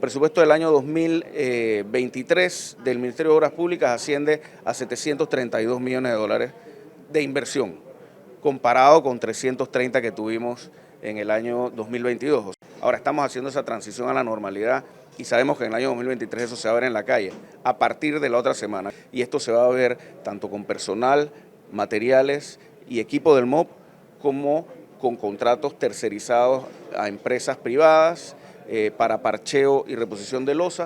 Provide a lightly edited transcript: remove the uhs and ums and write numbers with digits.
presupuesto del año 2023 del Ministerio de Obras Públicas asciende a 732 millones de dólares de inversión, comparado con 330 que tuvimos en el año 2022. Ahora estamos haciendo esa transición a la normalidad y sabemos que en el año 2023 eso se va a ver en la calle a partir de la otra semana. Y esto se va a ver tanto con personal, materiales y equipo del MOP como con contratos tercerizados a empresas privadas para parcheo y reposición de losa,